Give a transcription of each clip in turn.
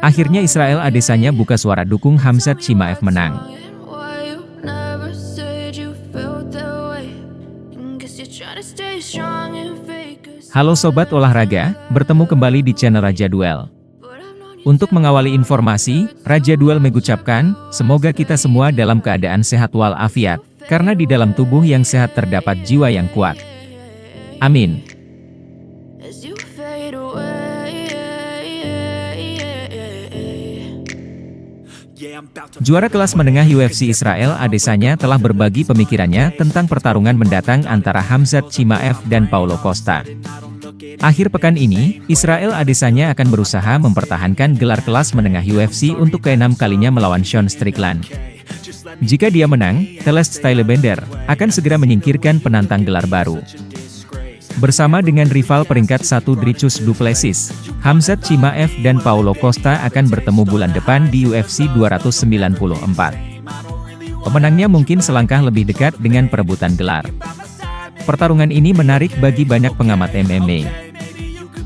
Akhirnya Israel Adesanya buka suara dukung Khamzat Chimaev menang. Halo Sobat Olahraga, bertemu kembali di channel Raja Duel. Untuk mengawali informasi, Raja Duel mengucapkan, semoga kita semua dalam keadaan sehat walafiat, karena di dalam tubuh yang sehat terdapat jiwa yang kuat. Amin. Juara kelas menengah UFC Israel Adesanya telah berbagi pemikirannya tentang pertarungan mendatang antara Khamzat Chimaev dan Paulo Costa. Akhir pekan ini, Israel Adesanya akan berusaha mempertahankan gelar kelas menengah UFC untuk ke-6 kalinya melawan Sean Strickland. Jika dia menang, Celeste Stylebender akan segera menyingkirkan penantang gelar baru. Bersama dengan rival peringkat 1 Dricus Du Plessis, Khamzat Chimaev dan Paulo Costa akan bertemu bulan depan di UFC 294. Pemenangnya mungkin selangkah lebih dekat dengan perebutan gelar. Pertarungan ini menarik bagi banyak pengamat MMA.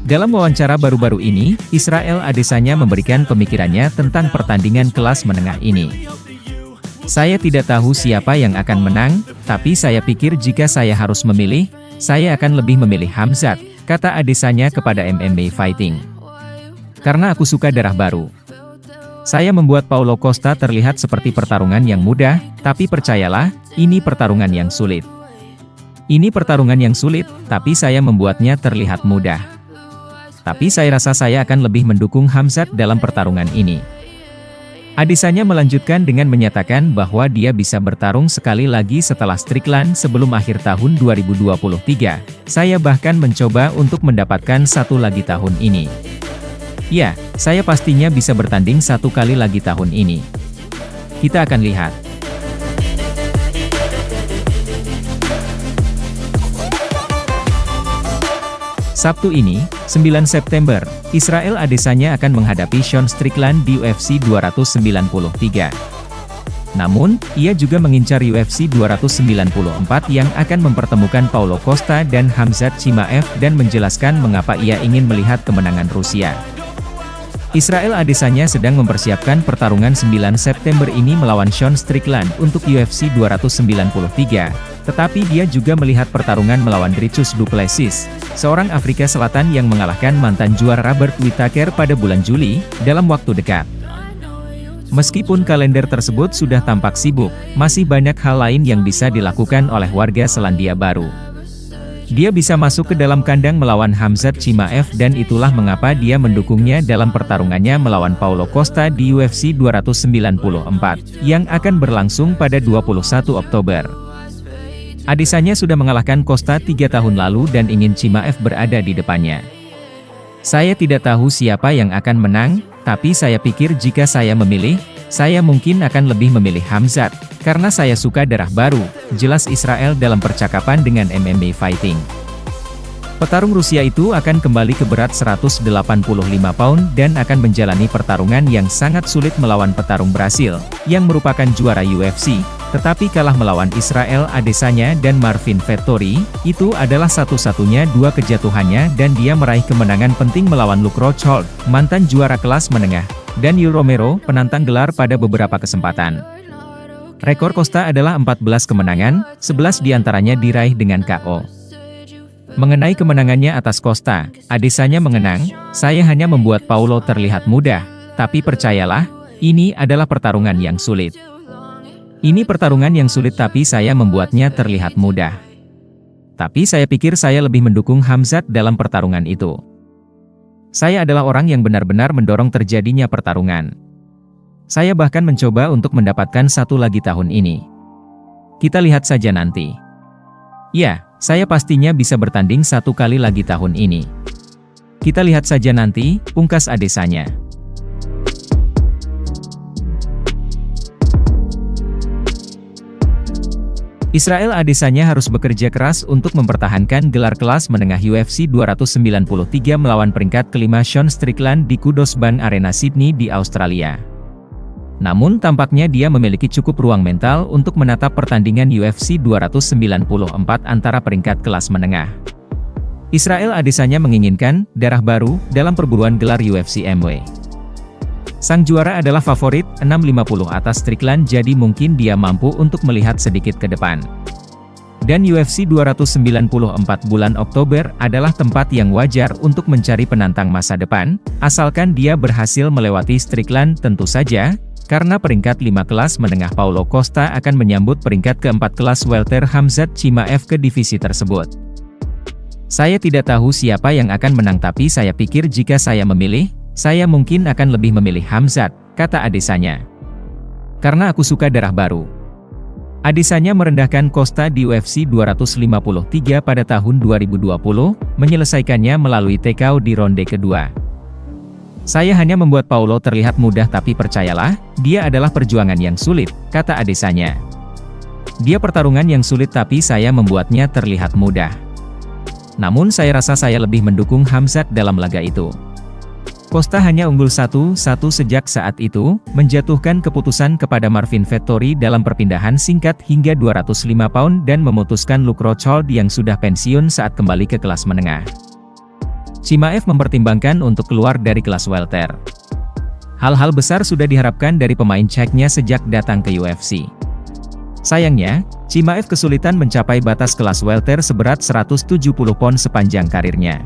Dalam wawancara baru-baru ini, Israel Adesanya memberikan pemikirannya tentang pertandingan kelas menengah ini. Saya tidak tahu siapa yang akan menang, tapi saya pikir jika saya harus memilih, saya akan lebih memilih Khamzat, kata Adesanya kepada MMA Fighting. Karena aku suka darah baru. Saya membuat Paulo Costa terlihat seperti pertarungan yang mudah, tapi percayalah, ini pertarungan yang sulit. Ini pertarungan yang sulit, tapi saya membuatnya terlihat mudah. Tapi saya rasa saya akan lebih mendukung Khamzat dalam pertarungan ini. Adesanya melanjutkan dengan menyatakan bahwa dia bisa bertarung sekali lagi setelah Strickland sebelum akhir tahun 2023. Saya bahkan mencoba untuk mendapatkan satu lagi tahun ini. Ya, saya pastinya bisa bertanding satu kali lagi tahun ini. Kita akan lihat. Sabtu ini, 9 September, Israel Adesanya akan menghadapi Sean Strickland di UFC 293. Namun, ia juga mengincar UFC 294 yang akan mempertemukan Paulo Costa dan Khamzat Chimaev dan menjelaskan mengapa ia ingin melihat kemenangan Rusia. Israel Adesanya sedang mempersiapkan pertarungan 9 September ini melawan Sean Strickland untuk UFC 293. Tetapi dia juga melihat pertarungan melawan Dricus Du Plessis, seorang Afrika Selatan yang mengalahkan mantan juara Robert Whittaker pada bulan Juli, dalam waktu dekat. Meskipun kalender tersebut sudah tampak sibuk, masih banyak hal lain yang bisa dilakukan oleh warga Selandia Baru. Dia bisa masuk ke dalam kandang melawan Khamzat Chimaev dan itulah mengapa dia mendukungnya dalam pertarungannya melawan Paulo Costa di UFC 294, yang akan berlangsung pada 21 Oktober. Adesanya sudah mengalahkan Costa 3 tahun lalu dan ingin Chimaev berada di depannya. Saya tidak tahu siapa yang akan menang, tapi saya pikir jika saya memilih, saya mungkin akan lebih memilih Khamzat, karena saya suka darah baru, jelas Israel dalam percakapan dengan MMA Fighting. Petarung Rusia itu akan kembali ke berat 185 pound dan akan menjalani pertarungan yang sangat sulit melawan petarung Brasil, yang merupakan juara UFC, tetapi kalah melawan Israel Adesanya dan Marvin Vettori. Itu adalah satu-satunya dua kejatuhannya dan dia meraih kemenangan penting melawan Luke Rockhold, mantan juara kelas menengah, dan Yoel Romero, penantang gelar pada beberapa kesempatan. Rekor Costa adalah 14 kemenangan, 11 diantaranya diraih dengan KO. Mengenai kemenangannya atas Costa, Adesanya mengenang, saya hanya membuat Paulo terlihat mudah, tapi percayalah, ini adalah pertarungan yang sulit. Ini pertarungan yang sulit tapi saya membuatnya terlihat mudah. Tapi saya pikir saya lebih mendukung Khamzat dalam pertarungan itu. Saya adalah orang yang benar-benar mendorong terjadinya pertarungan. Saya bahkan mencoba untuk mendapatkan satu lagi tahun ini. Kita lihat saja nanti. Ya, saya pastinya bisa bertanding satu kali lagi tahun ini. Kita lihat saja nanti, pungkas Adesanya. Israel Adesanya harus bekerja keras untuk mempertahankan gelar kelas menengah UFC 293 melawan peringkat kelima Sean Strickland di Kudos Bank Arena Sydney di Australia. Namun tampaknya dia memiliki cukup ruang mental untuk menatap pertandingan UFC 294 antara peringkat kelas menengah. Israel Adesanya menginginkan darah baru dalam perburuan gelar UFC MW. Sang juara adalah favorit 650 atas Strickland, jadi mungkin dia mampu untuk melihat sedikit ke depan. Dan UFC 294 bulan Oktober adalah tempat yang wajar untuk mencari penantang masa depan, asalkan dia berhasil melewati Strickland tentu saja, karena peringkat 5 kelas menengah Paulo Costa akan menyambut peringkat keempat kelas welter Khamzat Chimaev ke divisi tersebut. Saya tidak tahu siapa yang akan menang, tapi saya pikir jika saya memilih, saya mungkin akan lebih memilih Khamzat, kata Adesanya. Karena aku suka darah baru. Adesanya merendahkan Costa di UFC 253 pada tahun 2020, menyelesaikannya melalui TKO di ronde kedua. Saya hanya membuat Paulo terlihat mudah, tapi percayalah, dia adalah perjuangan yang sulit, kata Adesanya. Dia pertarungan yang sulit tapi saya membuatnya terlihat mudah. Namun saya rasa saya lebih mendukung Khamzat dalam laga itu. Costa hanya unggul 1-1 sejak saat itu, menjatuhkan keputusan kepada Marvin Vettori dalam perpindahan singkat hingga 205 pound dan memutuskan Luke Rockhold yang sudah pensiun saat kembali ke kelas menengah. Chimaev mempertimbangkan untuk keluar dari kelas welter. Hal-hal besar sudah diharapkan dari pemain Ceknya sejak datang ke UFC. Sayangnya, Chimaev kesulitan mencapai batas kelas welter seberat 170 pound sepanjang karirnya.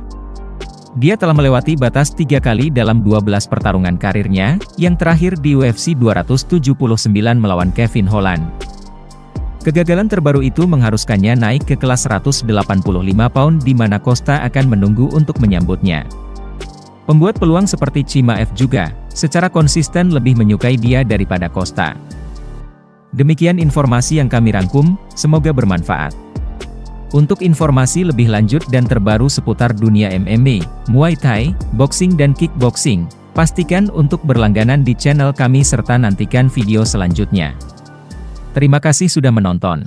Dia telah melewati batas 3 kali dalam 12 pertarungan karirnya, yang terakhir di UFC 279 melawan Kevin Holland. Kegagalan terbaru itu mengharuskannya naik ke kelas 185 pound di mana Costa akan menunggu untuk menyambutnya. Pembuat peluang seperti Chimaev juga, secara konsisten lebih menyukai dia daripada Costa. Demikian informasi yang kami rangkum, semoga bermanfaat. Untuk informasi lebih lanjut dan terbaru seputar dunia MMA, Muay Thai, boxing dan kickboxing, pastikan untuk berlangganan di channel kami serta nantikan video selanjutnya. Terima kasih sudah menonton.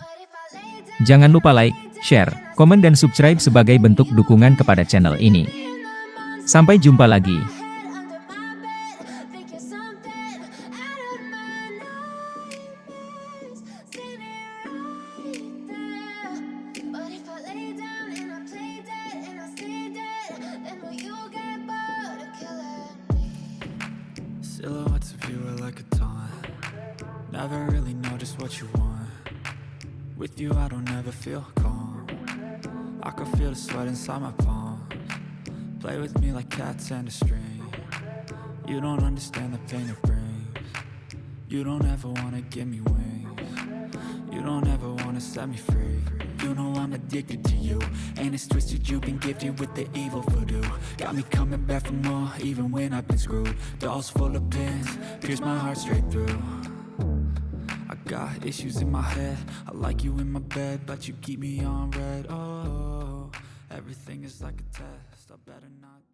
Jangan lupa like, share, komen dan subscribe sebagai bentuk dukungan kepada channel ini. Sampai jumpa lagi. Silhouettes of you are like a taunt. Never really know just what you want. With you I don't ever feel calm. I can feel the sweat inside my palms. Play with me like cats and a string. You don't understand the pain it brings. You don't ever wanna give me wings. You don't ever wanna set me free. You know I'm addicted to you, and it's twisted, you've been gifted with the evil voodoo. Got me coming back for more, even when I've been screwed. Dolls full of pins, pierce my heart straight through. I got issues in my head, I like you in my bed, but you keep me on red. Oh, everything is like a test, I better not.